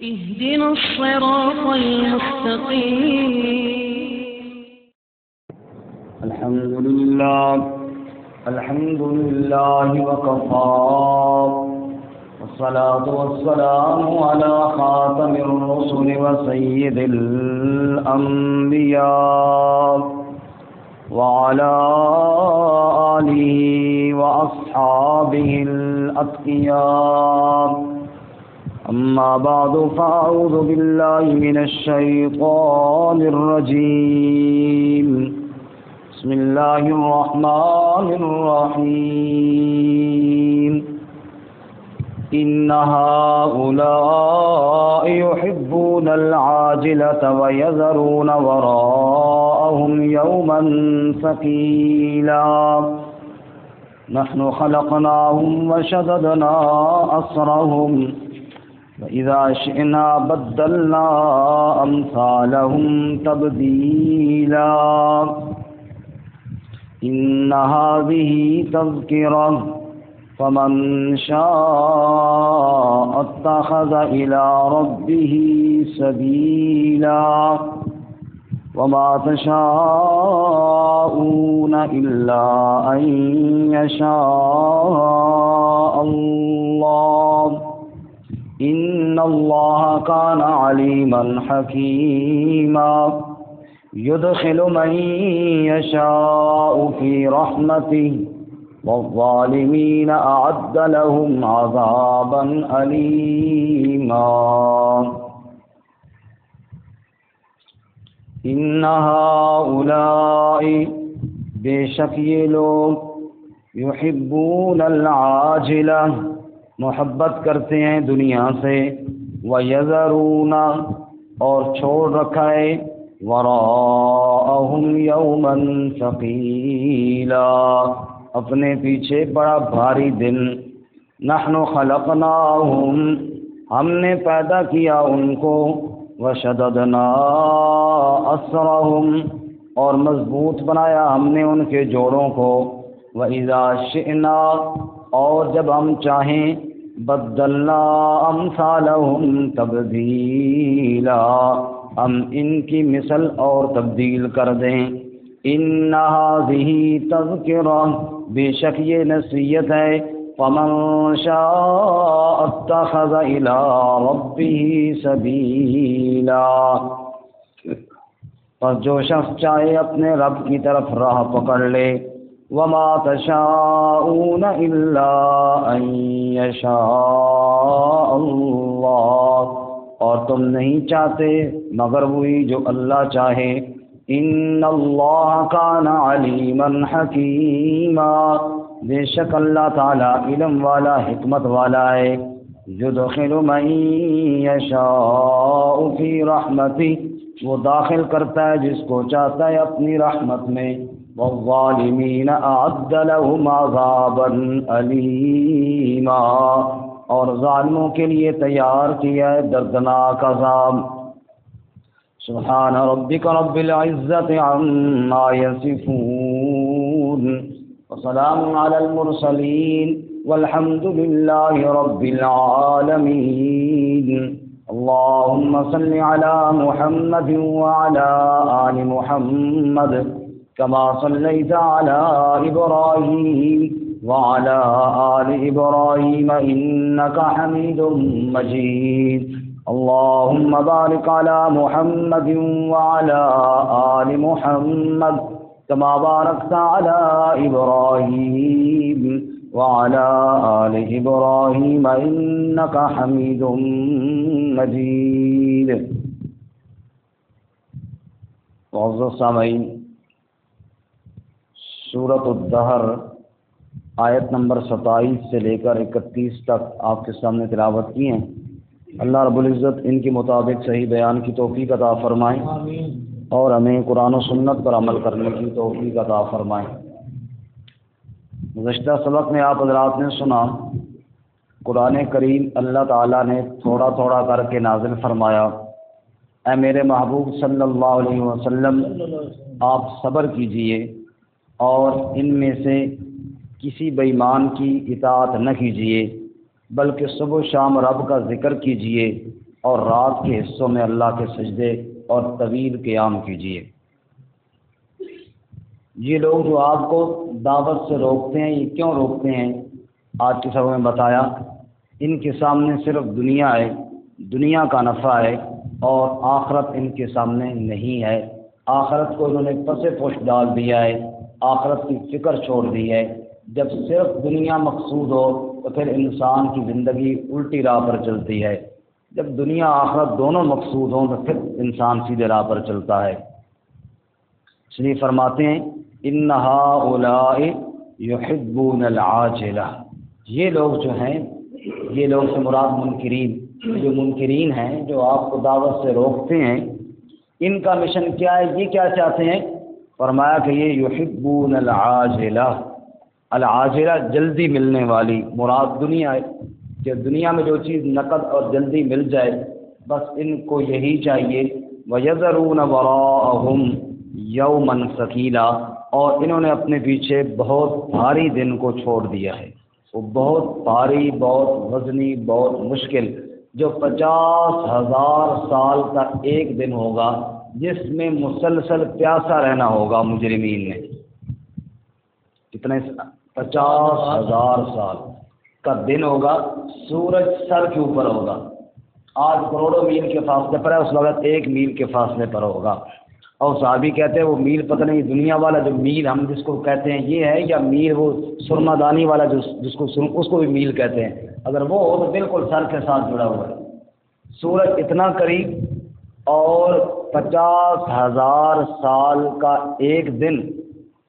اهدنا الصراط المستقيم. الحمد لله وكفى والصلاة والسلام على خاتم الرسل وسيد الأنبياء وعلى آله وأصحابه الأتقياء. أما بعد فأعوذ بالله من الشيطان الرجيم. بسم الله الرحمن الرحيم. إن هؤلاء يحبون العاجلة ويذرون وراءهم يوما ثقيلا. نحن خلقناهم وشددنا أسرهم وإذا شئنا بدلنا أمثالهم تبديلا. إن هذه تذكرة فمن شاء اتخذ إلى ربه سبيلا. وما تشاءون إلا أن يشاء الله. إن الله كان عليما حكيما. يدخل من يشاء في رحمته والظالمين أعد لهم عذابا أليما. إن هؤلاء بے شک یہ لوگ يحبون العاجلة محبت کرتے ہیں دنیا سے، وَيَذَرُونَ اور چھوڑ رکھا ہے وَرَاءَهُمْ يَوْمًا ثَقِيلًا اپنے پیچھے بڑا بھاری دن. نحن خلقناہم ہم نے پیدا کیا ان کو، وشددنا اسرہم اور مضبوط بنایا ہم نے ان کے جوڑوں کو، وَإِذَا شِئْنَا اور جب ہم چاہیں بدلنا امثالہم تبدیلا ہم ان کی مثل اور تبدیل کر دیں. ان هذه تذکرہ بے شک یہ نصیحت ہے، فمن شاء اتخذ الى ربه سبیلا پس جو شخص چاہے اپنے رب کی طرف راہ پکڑ لے. وما تشاءون الا ان یشاء اللہ اور تم نہیں چاہتے مگر وہی جو اللہ چاہے. ان اللہ کان علیما حکیما بے شک اللہ تعالی علم والا حکمت والا ہے. یدخل من یشاء فی رحمتہ وہ داخل کرتا ہے جس کو چاہتا ہے اپنی رحمت میں. والظالمین اعد لهم عذابا علیما اور ظالموں کے لیے تیار کیا ہے دردناک عذاب. سبحان ربک رب العزة عما یصفون وسلام علی المرسلین والحمد للہ رب العالمین. اللهم صل على محمد وعلى آل محمد كما صليت على إبراهيم وعلى آل إبراهيم إنك حميد مجيد. اللهم بارك على محمد وعلى آل محمد كما باركت على إبراهيم وعلى آل إبراهيم إنك حميد مجيد. معزز سامعین، سورة الدھر آیت نمبر 27 سے لے کر 31 تک آپ کے سامنے تلاوت کی ہیں. اللہ رب العزت ان کے مطابق صحیح بیان کی توفیق عطا فرمائیں اور ہمیں قرآن و سنت پر عمل کرنے کی توفیق عطا فرمائیں. گزشتہ سبق میں آپ حضرات نے سنا قرآن کریم اللہ تعالیٰ نے تھوڑا تھوڑا کر کے نازل فرمایا. اے میرے محبوب صلی اللہ علیہ وسلم آپ صبر کیجئے اور ان میں سے کسی بے ایمان کی اطاعت نہ کیجیے، بلکہ صبح و شام رب کا ذکر کیجیے، اور رات کے حصوں میں اللہ کے سجدے اور طویل قیام کیجیے۔ یہ لوگ جو آپ کو دعوت سے روکتے ہیں، یہ کیوں روکتے ہیں؟ آج کے سبق میں بتایا، ان کے سامنے صرف دنیا ہے، دنیا کا نفع ہے، اور آخرت ان کے سامنے نہیں ہے۔ آخرت کو انہوں نے پس پوش ڈال دیا ہے، آخرت کی فکر چھوڑ دی ہے۔ جب صرف دنیا مقصود ہو تو پھر انسان کی زندگی الٹی راہ پر چلتی ہے، جب دنیا آخرت دونوں مقصود ہوں تو پھر انسان سیدھے راہ پر چلتا ہے۔ اس لیے فرماتے ہیں ان ہؤلاء یحبون العاجلہ، یہ لوگ جو ہیں، یہ لوگ سے مراد منکرین، جو منکرین ہیں، جو آپ کو دعوت سے روکتے ہیں، ان کا مشن کیا ہے؟ یہ کیا چاہتے ہیں؟ فرمایا کہ یہ یحبون العاجلہ، العاجلہ جلدی ملنے والی، مراد دنیا ہے، کہ دنیا میں جو چیز نقد اور جلدی مل جائے، بس ان کو یہی چاہیے۔ وَيَذَرُونَ وَرَاءَهُمْ يَوْمًا ثَقِيلًا، اور انہوں نے اپنے پیچھے بہت بھاری دن کو چھوڑ دیا ہے، وہ بہت بھاری، بہت وزنی، بہت مشکل، جو 50,000 سال کا ایک دن ہوگا، جس میں مسلسل پیاسا رہنا ہوگا مجرمین نے۔ کتنے؟ 50,000 سال کا دن ہوگا، سورج سر کے اوپر ہوگا، آج کروڑوں میل کے فاصلے پر ہے، اس وقت 1 میل کے فاصلے پر ہوگا۔ اور صحابی کہتے ہیں وہ میل پتہ نہیں دنیا والا جو میل ہم جس کو کہتے ہیں یہ ہے، یا میل وہ سرما دانی والا جس کو اس کو بھی میل کہتے ہیں، اگر وہ ہو تو بالکل سر کے ساتھ جڑا ہوا ہے۔ سورج اتنا قریب اور 50,000 سال کا ایک دن،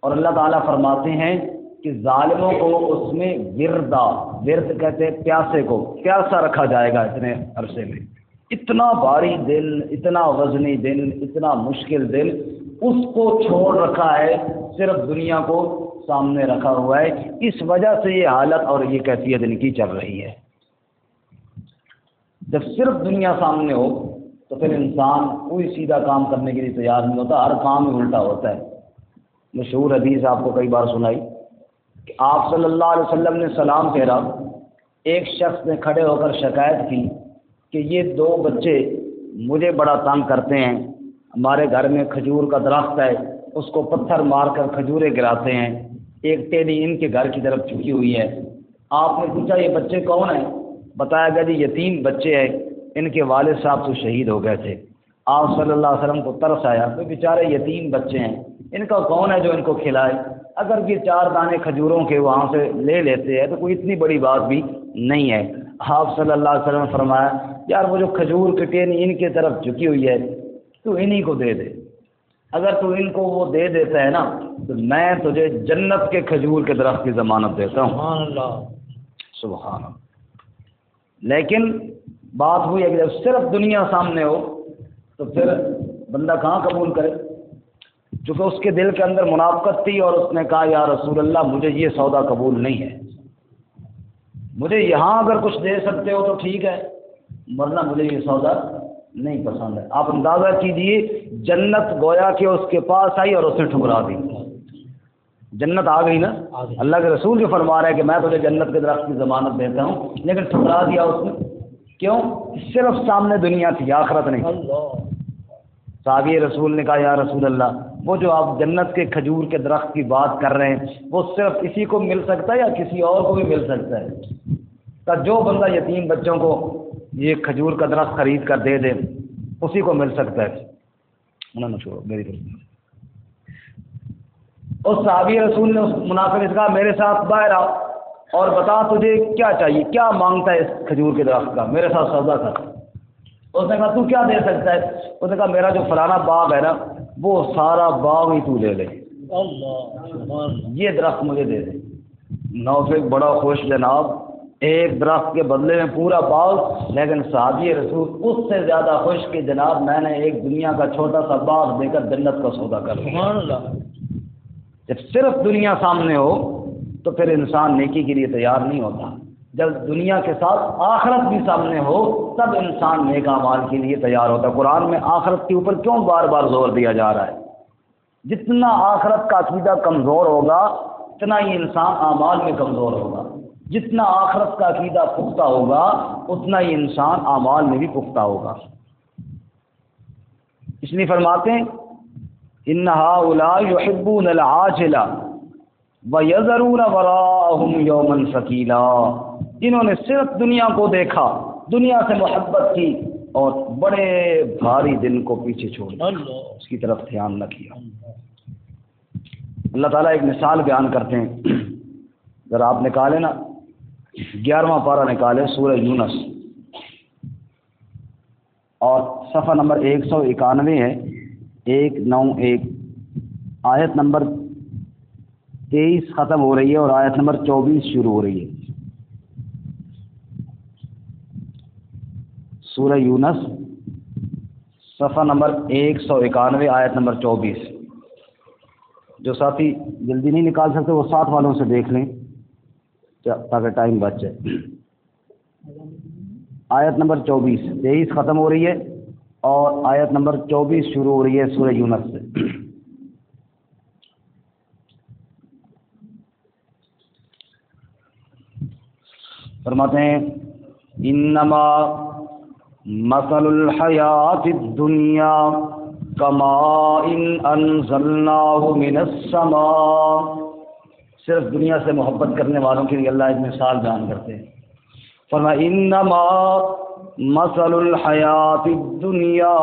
اور اللہ تعالیٰ فرماتے ہیں کہ ظالموں کو اس میں ورد کہتے ہیں پیاسے کو، پیاسا رکھا جائے گا اتنے عرصے میں۔ اتنا بھاری دن، اتنا وزنی دن، اتنا مشکل دن، اس کو چھوڑ رکھا ہے، صرف دنیا کو سامنے رکھا ہوا ہے۔ اس وجہ سے یہ حالت اور یہ کیفیت ان کی چل رہی ہے۔ جب صرف دنیا سامنے ہو تو پھر انسان کوئی سیدھا کام کرنے کے لیے تیار نہیں ہوتا، ہر کام ہی الٹا ہوتا ہے۔ مشہور حدیث آپ کو کئی بار سنائی کہ آپ صلی اللہ علیہ وسلم نے سلام پھیرا، ایک شخص نے کھڑے ہو کر شکایت کی کہ یہ 2 بچے مجھے بڑا تنگ کرتے ہیں، ہمارے گھر میں کھجور کا درخت ہے، اس کو پتھر مار کر کھجوریں گراتے ہیں، ایک ٹیلی ان کے گھر کی طرف جھکی ہوئی ہے۔ آپ نے پوچھا یہ بچے کون ہیں؟ بتایا گیا جی یتیم بچے ہیں، ان کے والد صاحب تو شہید ہو گئے تھے۔ آپ صلی اللہ علیہ وسلم کو ترس آیا کہ بیچارے یتیم بچے ہیں، ان کا کون ہے جو ان کو کھلائے؟ اگر یہ 4 دانے کھجوروں کے وہاں سے لے لیتے ہیں تو کوئی اتنی بڑی بات بھی نہیں ہے۔ آپ صلی اللہ علیہ وسلم نے فرمایا یار وہ جو کھجور کی ٹہنی ان کی طرف جھکی ہوئی ہے تو انہی کو دے دے، اگر تو ان کو وہ دے دیتا ہے نا تو میں تجھے جنت کے کھجور کے درخت کی ضمانت دیتا ہوں۔ سبحان اللہ، سبحان اللہ۔ لیکن بات ہوئی ہے کہ جب صرف دنیا سامنے ہو تو پھر بندہ کہاں قبول کرے؟ چونکہ اس کے دل کے اندر منافقت تھی، اور اس نے کہا یا رسول اللہ مجھے یہ سودا قبول نہیں ہے، مجھے یہاں اگر کچھ دے سکتے ہو تو ٹھیک ہے، ورنہ مجھے یہ سودا نہیں پسند ہے۔ آپ اندازہ کیجئے جنت گویا کہ اس کے پاس آئی اور اس نے ٹھکرا دی۔ جنت آ گئی نا، اللہ کے رسول جو فرما رہے ہیں کہ میں تجھے جنت کے درخت کی ضمانت دیتا ہوں، لیکن ٹھکرا دیا اس نے۔ کیوں؟ صرف سامنے دنیا تھی، آخرت نہیں۔ صحابی رسول نے کہا یا رسول اللہ وہ جو آپ جنت کے کھجور کے درخت کی بات کر رہے ہیں وہ صرف اسی کو مل سکتا ہے یا کسی اور کو بھی مل سکتا ہے؟ کہ جو بندہ یتیم بچوں کو یہ کھجور کا درخت خرید کر دے دے اسی کو مل سکتا ہے۔ انہوں نے چھوڑو میری طرف۔ اور صحابی رسول نے اس منافق سے کہا میرے ساتھ باہر آ اور بتا تجھے کیا چاہیے، کیا مانگتا ہے اس کھجور کے درخت کا، میرے ساتھ سودا کر۔ اس نے کہا تو کیا دے سکتا ہے؟ اس نے کہا میرا جو فلانا باغ ہے نا وہ سارا باغ ہی تو لے لے، یہ درخت مجھے دے دے۔ نوفق بڑا خوش جناب، ایک درخت کے بدلے میں پورا باغ، لیکن صحابی رسول اس سے زیادہ خوش کہ جناب میں نے ایک دنیا کا چھوٹا سا باغ دے کر جنت کا سودا کر لیا۔ جب صرف دنیا سامنے ہو تو پھر انسان نیکی کے لیے تیار نہیں ہوتا، جب دنیا کے ساتھ آخرت بھی سامنے ہو تب انسان نیک اعمال کے لیے تیار ہوتا ہے۔ قرآن میں آخرت کے اوپر کیوں بار بار زور دیا جا رہا ہے؟ جتنا آخرت کا عقیدہ کمزور ہوگا اتنا ہی انسان اعمال میں کمزور ہوگا۔ جتنا آخرت کا عقیدہ پختہ ہوگا اتنا ہی انسان اعمال میں بھی پختہ ہوگا۔ اس لیے فرماتے ہیں ان ہؤلاء یحبون العاجلہ ویذرون وراءہم یوما ثقیلا، انہوں نے صرف دنیا کو دیکھا، دنیا سے محبت کی اور بڑے بھاری دن کو پیچھے چھوڑ دیا، اس کی طرف دھیان نہ کیا۔ اللہ تعالیٰ ایک مثال بیان کرتے ہیں، ذرا آپ نکالیں نا 11واں پارہ نکالیں سورہ یونس، اور صفحہ نمبر 191 ہے، 191، آیت نمبر 23 ختم ہو رہی ہے اور آیت نمبر 24 شروع ہو رہی ہے۔ سورہ یونس صفحہ نمبر 191 آیت نمبر 24۔ جو ساتھی جلدی نہیں نکال سکتے وہ ساتھ والوں سے دیکھ لیں تاکہ ٹائم بچ جائے۔ آیت نمبر 24، 23 ختم ہو رہی ہے اور آیت نمبر 24 شروع ہو رہی ہے سورہ یونس سے۔ فرماتے ہیں انما مثل الحیات الدنیا کماء انزلناہ من السماء، صرف دنیا سے محبت کرنے والوں کے لیے اللہ ایک مثال بیان کرتے ہیں۔ فرمایا انما مثل الحیات الدنیا،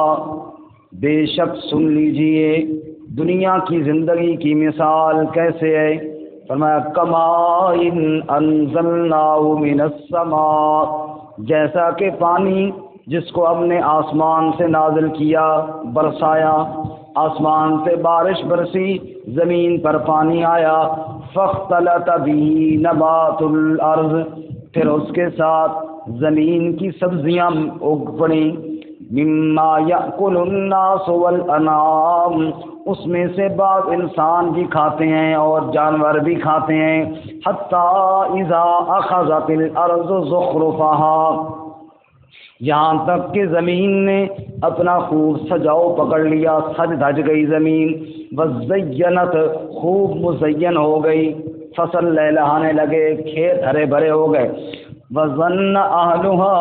بے شک سن لیجئے دنیا کی زندگی کی مثال کیسے ہے۔ فرمایا کماء انزلناہ من السماء، جیسا کہ پانی جس کو ہم نے آسمان سے نازل کیا، برسایا، آسمان سے بارش برسی، زمین پر پانی آیا، فاختلط به نبات الارض، پھر اس کے ساتھ زمین کی سبزیاں اگ پڑیں، مما یأکل الناس والانعام، اس میں سے بعض انسان بھی کھاتے ہیں اور جانور بھی کھاتے ہیں، حتی اذا اخذت الارض زخرفها، یہاں تک کہ زمین نے اپنا خوب سجاؤ پکڑ لیا، سج دھج گئی زمین، وزینت، خوب مزین ہو گئی، فصل لہلہانے لگے، کھیت ہرے بھرے ہو گئے، وظن اہلها،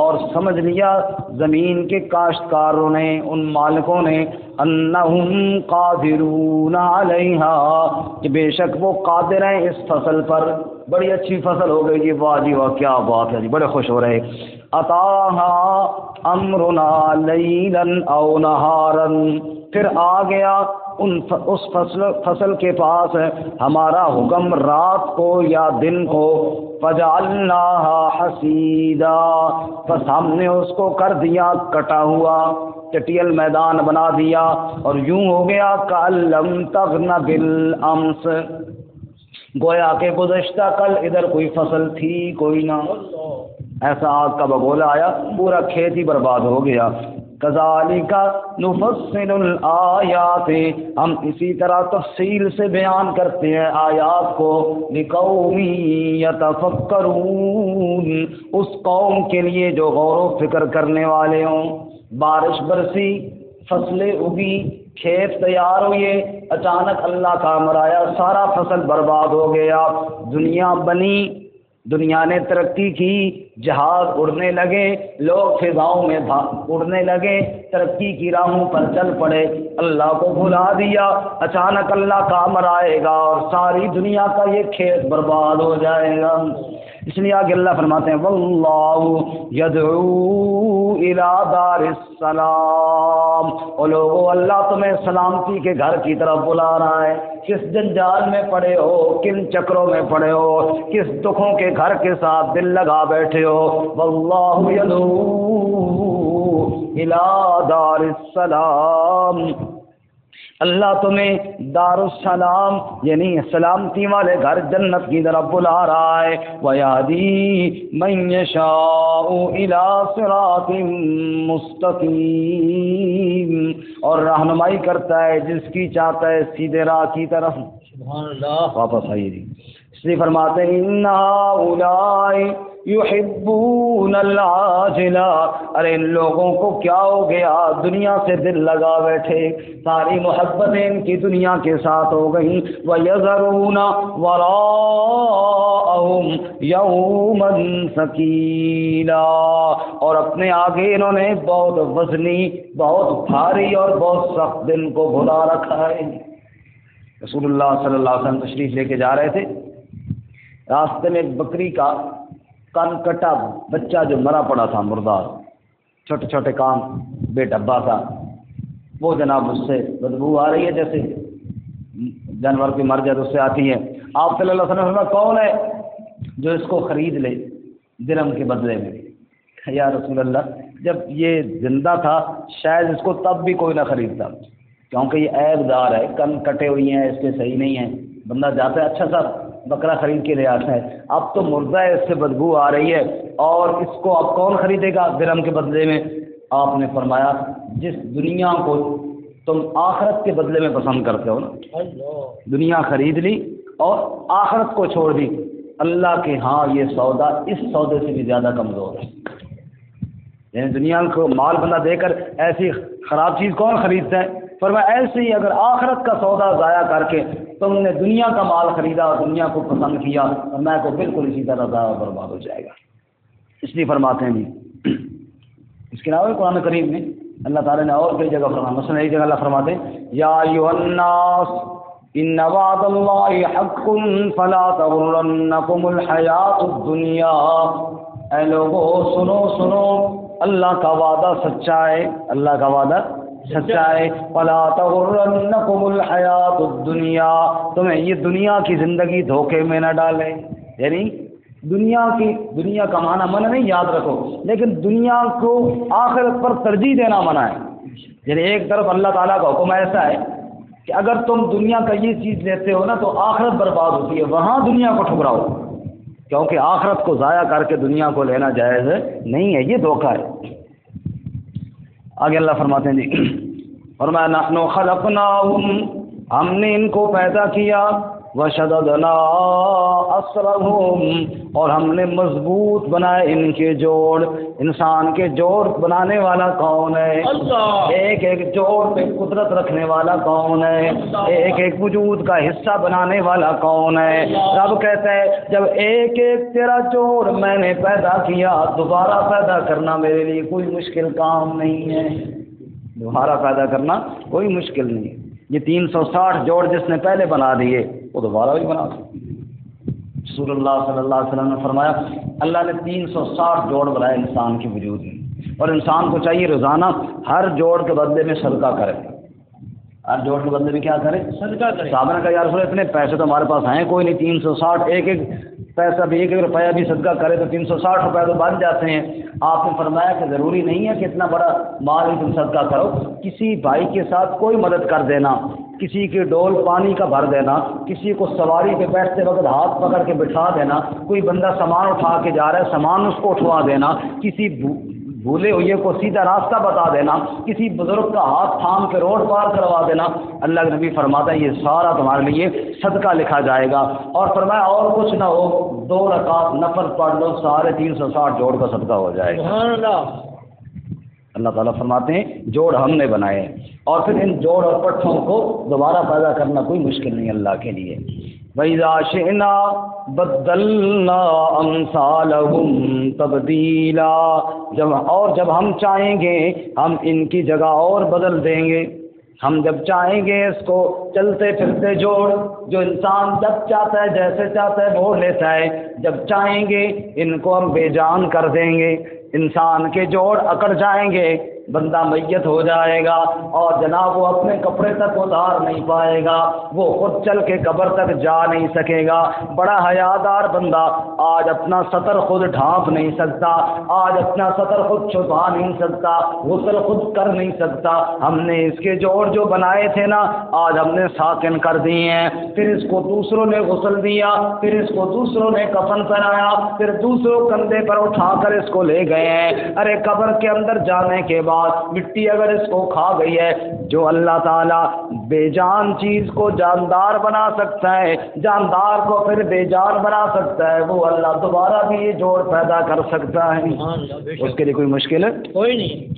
اور سمجھ لیا زمین کے کاشتکاروں نے، ان مالکوں نے، انہم قادرون علیہا، کہ بے شک وہ قادر ہیں اس فصل پر، بڑی اچھی فصل ہو گئی جی، واہ جی واہ کیا بات ہے جی، بڑے خوش ہو رہے۔ اتاہا امرنا لیلا او نہارا، پھر آ گیا اس فصل کے پاس ہمارا حکم رات کو یا دن کو، فجعلناها حصیدا، بس ہم نے اس کو کر دیا کٹا ہوا، چٹیل میدان بنا دیا، اور یوں ہو گیا کأن لم تغن بالامس، گویا کہ گزشتہ کل ادھر کوئی فصل تھی کوئی نہ، ایسا آگ کا بگولا آیا، پورا کھیت ہی برباد ہو گیا۔ کذالک نفصل الآیات، ہم اسی طرح تفصیل سے بیان کرتے ہیں آیات کو، لقوم یتفکرون، اس قوم کے لیے جو غور و فکر کرنے والے ہوں۔ بارش برسی، فصلیں اگی، کھیت تیار ہوئے، اچانک اللہ کا امر آیا، سارا فصل برباد ہو گیا، دنیا بنی، دنیا نے ترقی کی، جہاز اڑنے لگے، لوگ فضاؤں میں اڑنے لگے، ترقی کی راہوں پر چل پڑے، اللہ کو بھلا دیا، اچانک اللہ کا امر آئے گا اور ساری دنیا کا یہ کھیت برباد ہو جائے گا۔ اس لیے آگے اللہ فرماتے ہیں واللہ یدعو الی دار السلام، او لوگو اللہ تمہیں سلامتی کے گھر کی طرف بلا رہا ہے، کس جنجال میں پڑے ہو، کن چکروں میں پڑے ہو، کس دکھوں کے گھر کے ساتھ دل لگا بیٹھے ہو، واللہ یدعو الی دار السلام، اللہ تمہیں دار السلام یعنی سلامتی والے گھر جنت کی طرف بلا رہا ہے، وَيَهْدِي مَن يَشَاءُ إِلَىٰ صِرَاطٍ مُسْتَقِيمٍ، اور رہنمائی کرتا ہے جس کی چاہتا ہے سیدھے راہ کی طرف۔ سبحان اللہ، واپس آئیے جی۔ اس لیے فرماتے ہیں اِنَّ هَٰؤُلَاءِ یحبون العاجلہ، ارے ان لوگوں کو کیا ہو گیا، دنیا سے دل لگا بیٹھے، ساری محبتیں ان کی دنیا کے ساتھ ہو گئیں۔ وَيَذَرُونَ وَرَاءَهُمْ يَوْمًا ثَقِيلًا، اور اپنے آگے انہوں نے بہت وزنی، بہت بھاری اور بہت سخت دن کو بھلا رکھا ہے۔ رسول اللہ صلی اللہ علیہ وسلم تشریف لے کے جا رہے تھے، راستے میں ایک بکری کا کان کٹا بچہ جو مرا پڑا تھا، مردار، چھوٹے چھوٹے کان، بے ڈبا تھا، وہ جناب اس سے بدبو آ رہی ہے جیسے جانور کی مر جائے تو اس سے آتی ہے۔ آپ صلی اللہ علیہ وسلم نے فرمایا کون ہے جو اس کو خرید لے درہم کے بدلے میں؟ یا رسول اللہ، جب یہ زندہ تھا شاید اس کو تب بھی کوئی نہ خریدتا، کیونکہ یہ عیب دار ہے، کن کٹے ہوئی ہیں، اس کے صحیح نہیں ہیں، بندہ جاتا ہے اچھا سا بکرا خرید کے لے آتا ہے، اب تو مردہ ہے، اس سے بدبو آ رہی ہے، اور اس کو اب کون خریدے گا درہم کے بدلے میں؟ آپ نے فرمایا جس دنیا کو تم آخرت کے بدلے میں پسند کرتے ہو نا، دنیا خرید لی اور آخرت کو چھوڑ دی، اللہ کے ہاں یہ سودا اس سودے سے بھی زیادہ کمزور ہے۔ یعنی دنیا کو مال بندہ دے کر ایسی خراب چیز کون خریدتا ہے؟ فرمایا ایسے ہی اگر آخرت کا سودا ضائع کر کے تم نے دنیا کا مال خریدا اور دنیا کو پسند کیا، فرمایا تو بالکل اسی طرح ضائع و برباد ہو جائے گا۔ اس لیے فرماتے ہیں جی، اس کے علاوہ قرآن کریم میں اللہ تعالیٰ نے اور کئی جگہ فرمایا، مثلا ایک جگہ اللہ فرماتے ہیں یا ایھا الناس ان وعد اللہ حق فلا تغرنکم الحیات الدنیا، اے لوگوں سنو سنو، اللہ کا وعدہ سچا ہے، اللہ کا وعدہ سچا ہے، فلا تغرنکم الحیات الدنیا، تمہیں یہ دنیا کی زندگی دھوکے میں نہ ڈالے۔ یعنی دنیا کا معنی منع نہیں، یاد رکھو، لیکن دنیا کو آخرت پر ترجیح دینا منع ہے۔ یعنی ایک طرف اللہ تعالیٰ کا حکم ایسا ہے کہ اگر تم دنیا کا یہ چیز لیتے ہو نا تو آخرت برباد ہوتی ہے، وہاں دنیا کو ٹھکراؤ، کیونکہ آخرت کو ضائع کر کے دنیا کو لینا جائز نہیں ہے، یہ دھوکہ ہے۔ آگے اللہ فرماتے ہیں جی، فرمایا نحن خلقناہم، ہم نے ان کو پیدا کیا، وشددنا اسرہم، اور ہم نے مضبوط بنائے ان کے جوڑ۔ انسان کے جوڑ بنانے والا کون ہے؟ ایک ایک جوڑ پہ قدرت رکھنے والا کون ہے؟ ایک ایک وجود کا حصہ بنانے والا کون ہے؟ رب کہتا ہے جب ایک ایک تیرا جوڑ میں نے پیدا کیا، دوبارہ پیدا کرنا میرے لیے کوئی مشکل کام نہیں ہے، دوبارہ پیدا کرنا کوئی مشکل نہیں ہے۔ یہ 360 جوڑ جس نے پہلے بنا دیے وہ دوبارہ بھی بنا دے۔ رسول اللہ صلی اللہ علیہ وسلم نے فرمایا اللہ نے 360 جوڑ بنائے انسان کے وجود میں، اور انسان کو چاہیے روزانہ ہر جوڑ کے بدلے میں صدقہ کرے، ہر جوڑ کے بدلے میں کیا کرے؟ صدقہ کرے۔ صاحب نے کہا یا رسول اللہ اتنے پیسے تو ہمارے پاس ہیں کوئی نہیں، 360 ایک ایک پیسہ بھی، ایک ایک روپیہ بھی صدقہ کرے تو 360 روپے تو بن جاتے ہیں۔ آپ نے فرمایا کہ ضروری نہیں ہے کہ اتنا بڑا مال ہی تم صدقہ کرو، کسی بھائی کے ساتھ کوئی مدد کر دینا، کسی کے ڈول پانی کا بھر دینا، کسی کو سواری پہ بیٹھتے وقت ہاتھ پکڑ کے بٹھا دینا، کوئی بندہ سامان اٹھا کے جا رہا ہے سامان اس کو اٹھوا دینا، کسی بھولے ہوئے کو سیدھا راستہ بتا دینا، کسی بزرگ کا ہاتھ تھام کے روڈ پار کروا دینا، اللہ کے نبی فرماتا ہے یہ سارا تمہارے لیے صدقہ لکھا جائے گا۔ اور فرمایا اور کچھ نہ ہو 2 رکعت نفل پڑھ لو، سارے 360 جوڑ کا صدقہ ہو جائے گا۔ اللہ تعالیٰ فرماتے ہیں جوڑ ہم نے بنائے ہیں، اور پھر ان جوڑ اور پٹھوں کو دوبارہ پیدا کرنا کوئی مشکل نہیں اللہ کے لیے۔ وَإِذَا شِئْنَا بَدَّلْنَا أَمْثَالَهُمْ تَبْدِيلًا، جب ہم چاہیں گے ہم ان کی جگہ اور بدل دیں گے، ہم جب چاہیں گے اس کو چلتے پھرتے جوڑ جو انسان جب چاہتا ہے جیسے چاہتا ہے وہ لیتا ہے، جب چاہیں گے ان کو ہم بے جان کر دیں گے، انسان کے جوڑ اکڑ جائیں گے، بندہ میت ہو جائے گا، اور جناب وہ اپنے کپڑے تک اتار نہیں پائے گا، وہ خود چل کے قبر تک جا نہیں سکے گا۔ بڑا حیادار بندہ آج اپنا سطر خود ڈھانپ نہیں سکتا، آج اپنا سطر خود چھپا نہیں سکتا، غسل خود کر نہیں سکتا۔ ہم نے اس کے جوڑ جو بنائے تھے نا آج ہم نے ساکن کر دیے ہیں، پھر اس کو دوسروں نے غسل دیا، پھر اس کو دوسروں نے کفن پہنایا، پھر دوسروں کندھے پر اٹھا کر اس کو لے گئے ہیں۔ ارے قبر کے اندر جانے کے بعد بعد مٹی اگر اس کو کھا گئی ہے، جو اللہ تعالیٰ بے جان چیز کو جاندار بنا سکتا ہے، جاندار کو پھر بے جان بنا سکتا ہے، وہ اللہ دوبارہ بھی یہ جوڑ پیدا کر سکتا ہے۔ اس کے لیے کوئی مشکل ہے؟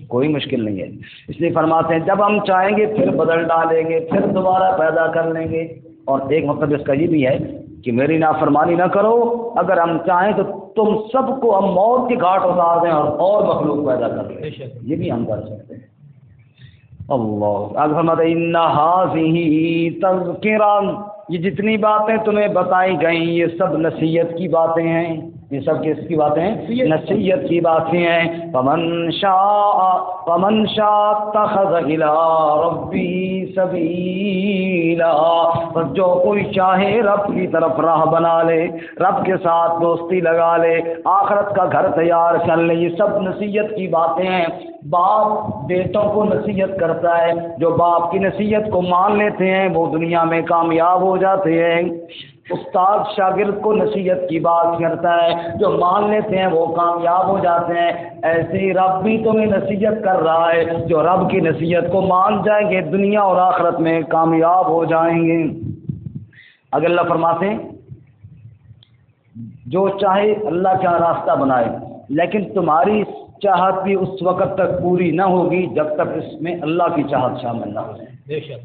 کوئی مشکل نہیں ہے۔ اس لیے فرماتے ہیں جب ہم چاہیں گے پھر بدل ڈالیں گے، پھر دوبارہ پیدا کر لیں گے۔ اور ایک مطلب اس کا یہ بھی ہے کہ میری نافرمانی نہ کرو، اگر ہم چاہیں تو تم سب کو ہم موت کے گھاٹ اتار دیں اور مخلوق پیدا کر لیں، یہ بھی ہم کر سکتے ہیں۔ اللہ آگے فرماتے ہیں ان ھذہ تذکرہ، یہ جتنی باتیں تمہیں بتائی گئیں یہ سب نصیحت کی باتیں ہیں، یہ سب کس کی باتیں ہیں؟ نصیحت کی باتیں ہیں۔ فمن شاء اتخذ الی ربہ سبیلا، بس جو کوئی چاہے رب کی طرف راہ بنا لے، رب کے ساتھ دوستی لگا لے، آخرت کا گھر تیار کر لے، یہ سب نصیحت کی باتیں ہیں۔ باپ بیٹوں کو نصیحت کرتا ہے، جو باپ کی نصیحت کو مان لیتے ہیں وہ دنیا میں کامیاب ہو جاتے ہیں۔ استاد شاگرد کو نصیحت کی بات کرتا ہے، جو مان لیتے ہیں وہ کامیاب ہو جاتے ہیں۔ ایسے ہی رب بھی تمہیں نصیحت کر رہا ہے، جو رب کی نصیحت کو مان جائیں گے دنیا اور آخرت میں کامیاب ہو جائیں گے۔ اگر اللہ فرماتے ہیں جو چاہے اللہ کا راستہ بنائے، لیکن تمہاری چاہت بھی اس وقت تک پوری نہ ہوگی جب تک اس میں اللہ کی چاہت شامل نہ ہو جائے۔ بے شک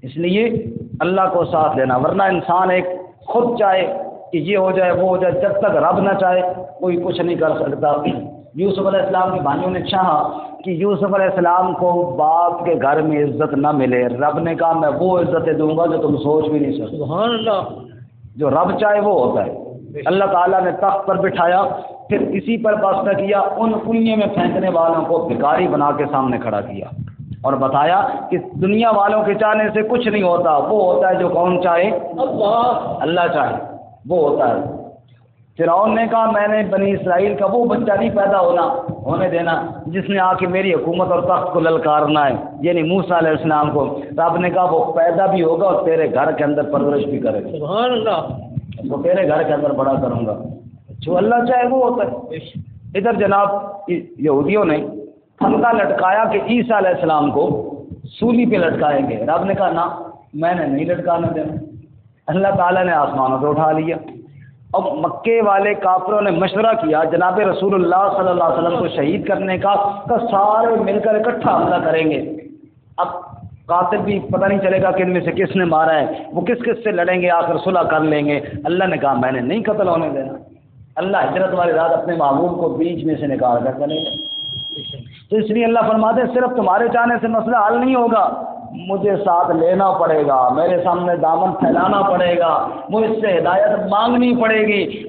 اس لیے اللہ کو ساتھ لینا، ورنہ انسان ایک خود چاہے کہ یہ ہو جائے وہ ہو جائے، جب تک رب نہ چاہے کوئی کچھ نہیں کر سکتا۔ یوسف علیہ السلام کے بھائیوں نے چاہا کہ یوسف علیہ السلام کو باپ کے گھر میں عزت نہ ملے، رب نے کہا میں وہ عزتیں دوں گا جو تم سوچ بھی نہیں سکتے۔ سبحان اللہ، جو رب چاہے وہ ہوتا ہے۔ اللہ تعالیٰ نے تخت پر بٹھایا، پھر کسی پر بس نہ کیا، ان کنویں میں پھینکنے والوں کو بھکاری بنا کے سامنے کھڑا کیا اور بتایا کہ دنیا والوں کے چاہنے سے کچھ نہیں ہوتا، وہ ہوتا ہے جو کون چاہے؟ اللہ چاہے وہ ہوتا ہے۔ فرعون نے کہا میں نے بنی اسرائیل کا وہ بچہ نہیں پیدا ہونے دینا جس نے آ کے میری حکومت اور تخت کو للکارنا ہے، یعنی موسیٰ علیہ السلام کو۔ رب نے کہا وہ پیدا بھی ہوگا اور تیرے گھر کے اندر پرورش بھی کرے گا، سبحان اللہ، وہ تیرے گھر کے اندر بڑا کروں گا۔ جو اللہ چاہے وہ ہوتا ہے۔ ادھر جناب یہودیوں نے پھندا لٹکایا کہ عیسیٰ علیہ السلام کو سولی پہ لٹکائیں گے، رب نے کہا نہ میں نے نہیں لٹکانے دینا۔ اللہ تعالیٰ نے آسمانوں پہ اٹھا لیا۔ اب مکے والے کافروں نے مشورہ کیا جناب رسول اللہ صلی اللہ علیہ وسلم کو شہید کرنے کا، تو سارے مل کر اکٹھا حملہ کریں گے۔ اب قاتل بھی پتہ نہیں چلے گا کہ ان میں سے کس نے مارا ہے، وہ کس کس سے لڑیں گے، آخر صلح کر لیں گے۔ اللہ نے کہا میں نے نہیں قتل ہونے دینا۔ اللہ ہجرت والی رات اپنے معمول کو بیچ میں سے نکال کر چلے گا۔ تو اس لیے اللہ فرماتے ہیں صرف تمہارے چاہنے سے مسئلہ حل نہیں ہوگا، مجھے ساتھ لینا پڑے گا، میرے سامنے دامن پھیلانا پڑے گا، مجھ سے ہدایت مانگنی پڑے گی،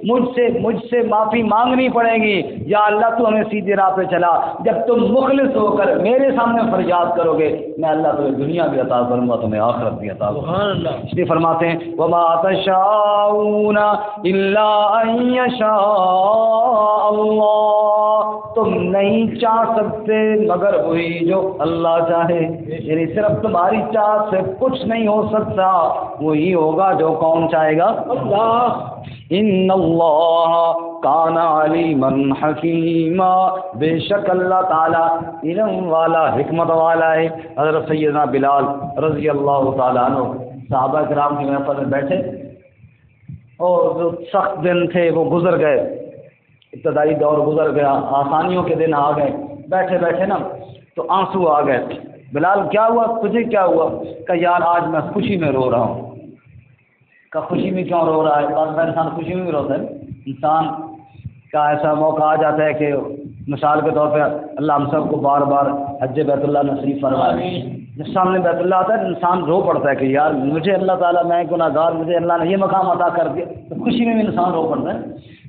مجھ سے معافی مانگنی پڑے گی۔ یا اللہ تو ہمیں سیدھی راہ پہ چلا۔ جب تم مخلص ہو کر میرے سامنے فریاد کرو گے، میں اللہ تمہیں دنیا بھی عطا کروں گا، تمہیں آخرت بھی عطا کروں گا۔ اس لیے فرماتے ہیں وَمَا تَشَاءُونَ إِلَّا أَن يَشَاءَ اللَّهُ، تم نہیں چاہ سکتے مگر وہی جو اللہ چاہے، یعنی صرف تمہاری چاہت سے کچھ نہیں ہو سکتا، وہی ہوگا جو کون چاہے گا؟ اللہ۔ ان اللہ کان علیما حکیما، بے شک اللہ تعالیٰ علم والا حکمت والا ہے۔ حضرت سیدنا بلال رضی اللہ تعالیٰ عنہ صحابہ کرام کی محفل میں بیٹھے اور جو سخت دن تھے وہ گزر گئے، ابتدائی دور گزر گیا، آسانیوں کے دن آ گئے، بیٹھے بیٹھے نا تو آنسو آ گئے۔ بلال کیا ہوا، تجھے کیا ہوا؟ کہ یار آج میں خوشی میں رو رہا ہوں۔ کہ خوشی میں کیوں رو رہا ہے؟ بعض بار انسان خوشی میں بھی روتا ہے۔ انسان کا ایسا موقع آ جاتا ہے کہ مثال کے طور پہ اللہ ہم سب کو بار بار حج بیت اللہ نصیب فرمائے۔ جس سامنے بیت اللہ آتا ہے انسان رو پڑتا ہے کہ یار مجھے اللہ تعالیٰ، میں گناہ گار، مجھے اللہ نے یہ مقام عطا کر دیا، تو خوشی میں بھی انسان رو پڑتا ہے۔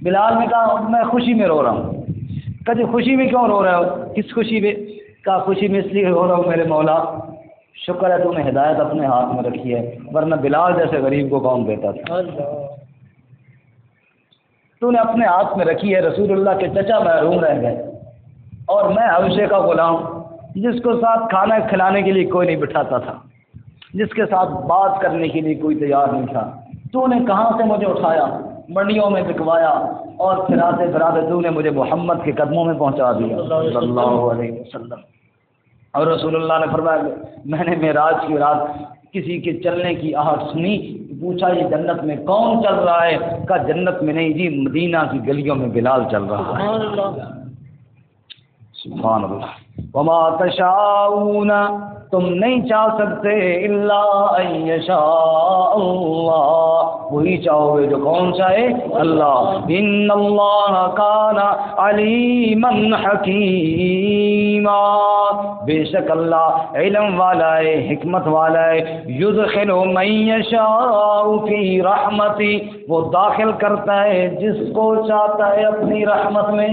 بلال نے کہا میں خوشی میں رو رہا ہوں۔ کہ جی خوشی میں کیوں رو رہے ہو؟ کس خوشی میں؟ کہا خوشی میں اس لیے رو رہا ہوں میرے مولا، شکر ہے تو نے ہدایت اپنے ہاتھ میں رکھی ہے، ورنہ بلال جیسے غریب کو کون دیتا تھا؟ تو نے اپنے ہاتھ میں رکھی ہے۔ رسول اللہ کے چچا محروم رہ گئے اور میں حبشے کا غلام، جس کو ساتھ کھانا کھلانے کے لیے کوئی نہیں بٹھاتا تھا، جس کے ساتھ بات کرنے کے لیے کوئی تیار نہیں تھا، تو نے کہاں سے مجھے اٹھایا، منڈیوں میں بکوایا، اور پھراتے پھراتے تو نے مجھے محمد کے قدموں میں پہنچا دیا صلی اللہ علیہ وسلم۔ اور رسول اللہ نے فرمایا میں نے معراج کی رات کسی کے چلنے کی آہٹ سنی، پوچھا یہ جنت میں کون چل رہا ہے؟ کہا جنت میں نہیں جی، مدینہ کی گلیوں میں بلال چل رہا ہے۔ سبحان اللہ۔ وما تشاءون، تم نہیں چاہ سکتے الا ان یشاء اللہ، وہی چاہو گے جو کون چاہے؟ اللہ۔ ان اللہ کان علیما حکیما، بے شک اللہ علم والا ہے، حکمت والا ہے۔ یدخل من یشاء فی رحمتی، وہ داخل کرتا ہے جس کو چاہتا ہے اپنی رحمت میں،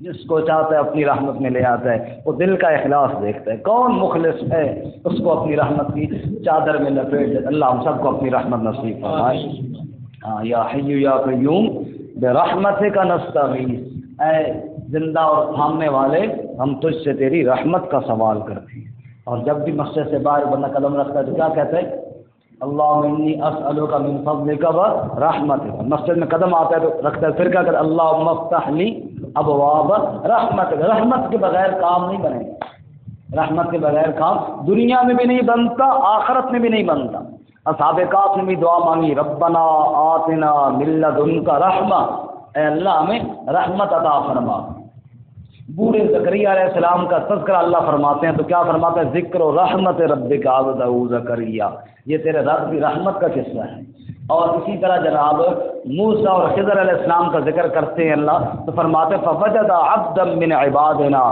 جس کو چاہتا ہے اپنی رحمت میں لے آتا ہے۔ وہ دل کا اخلاص دیکھتا ہے، کون مخلص ہے، اس کو اپنی رحمت کی چادر میں لپیٹ دے۔ اللہ ہم سب کو اپنی رحمت نصیب فرمائے۔ یا حی یا قیوم برحمتک نستغیث، اے زندہ اور تھامنے والے ہم تجھ سے تیری رحمت کا سوال کرتے ہیں۔ اور جب بھی مسجد سے باہر بندہ قدم رکھتا ہے تو کیا کہتا ہے؟ اللہم انی اسألک من فضلک ورحمتک۔ مسجد میں قدم آتا ہے تو رکھتا ہے، پھر کیا کہتا ہے؟ اللہم افتح لی ابواب رحمت۔ رحمت کے بغیر کام نہیں بنے گا، رحمت کے بغیر کام دنیا میں بھی نہیں بنتا، آخرت میں بھی نہیں بنتا۔ اصحاب کہف نے بھی دعا مانگی، ربنا آتنا من لدنک رحمہ، اے اللہ ہمیں رحمت عطا فرما۔ بوڑھے زکریا علیہ السلام کا تذکرہ اللہ فرماتے ہیں تو کیا فرماتا ہے؟ ذکر و رحمت ربک عبدہ زکریا، یہ تیرے رب کی رحمت کا قصہ ہے۔ اور اسی طرح جناب موسیٰ اور خضر علیہ السلام کا ذکر کرتے ہیں اللہ تو فرماتے ہیں فوجد عبدا من عبادنا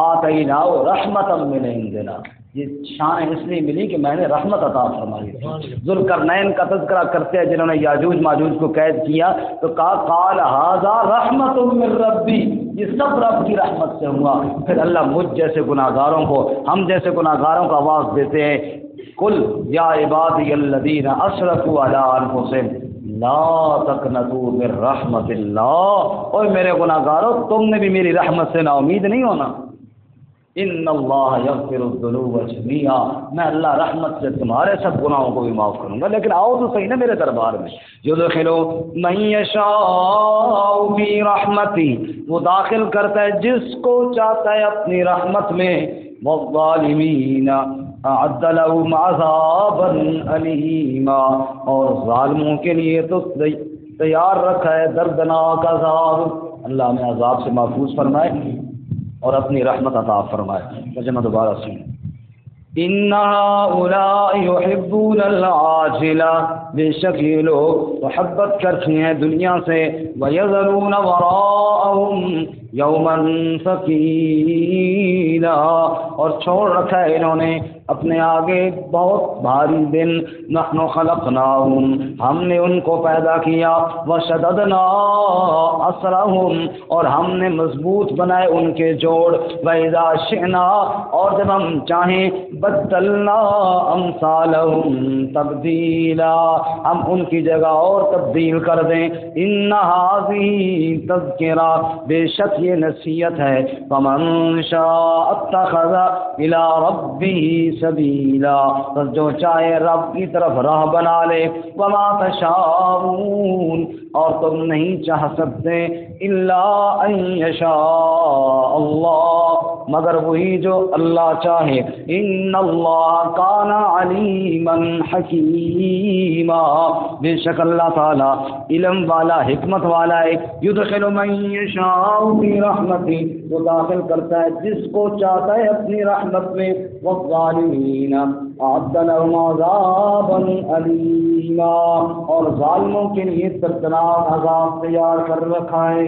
آتیناہ رحمتا من عندنا، یہ شان اس لیے ملی کہ میں نے رحمت عطا فرمائی۔ ذوالقرنین کا تذکرہ کرتے ہیں جنہوں نے یاجوج ماجوج کو قید کیا تو کہا قال ھذا رحمت من ربی، یہ سب رب کی رحمت سے ہوا۔ پھر اللہ مجھ جیسے گناہگاروں کو، ہم جیسے گناہگاروں کو آواز دیتے ہیں، قل یا عبادی الذین اسرفوا علی انفسہم لا تقنطوا من رحمت اللہ، اور میرے گناہگاروں تم نے بھی میری رحمت سے نا امید نہیں ہونا۔ ان اللہ یغفر الذنوب جمیعا، میں اللہ رحمت سے تمہارے سب گناہوں کو بھی معاف کروں گا۔ لیکن آؤ تو صحیح نا میرے دربار میں۔ یدخل من یشاء فی رحمتی، وہ داخل کرتا ہے جس کو چاہتا ہے اپنی رحمت میں۔ والظالمین اعد لهم عذابا علیما، اور ظالموں کے لیے تو تیار رکھا ہے دردناک عذاب۔ اللہ ہمیں عذاب سے محفوظ فرمائے اور اپنی رحمت عطا فرمائے۔ ترجمہ دوبارہ سنیں۔ ان هؤلاء يحبون العاجلہ، بے شک یہ لوگ محبت کرتے ہیں دنیا سے، ويذرون وراءهم یوما ثقیلا، اور چھوڑ رکھا ہے انہوں نے اپنے آگے بہت بھاری دن۔ نحن خلقناہم، ہم نے ان کو پیدا کیا، وشددنا اسرہم، اور ہم نے مضبوط بنائے ان کے جوڑ، واذا شئنا، اور جب ہم چاہیں بدلنا امثالہم تبدیلا، ہم ان کی جگہ اور تبدیل کر دیں۔ ان ھذہ تذکرہ، بے شک یہ نصیحت ہے، فمن شاء اتخذ الی ربہ سبیلا، بس جو چاہے رب کی طرف راہ بنا لے۔ وما تشاءون، اور تم نہیں چاہ سکتے الا ان یشاء اللہ، مگر وہی جو اللہ چاہے۔ ان اللہ کان علیما حکیما، بے شک اللہ تعالی علم والا، حکمت والا ہے۔ یدخل من یشاء فی رحمتی، وہ داخل کرتا ہے جس کو چاہتا ہے اپنی رحمت میں۔ والظالمین اعد لهم عذابا علیما، اور ظالموں کے لیے دردناک عذاب تیار کر رکھا ہے۔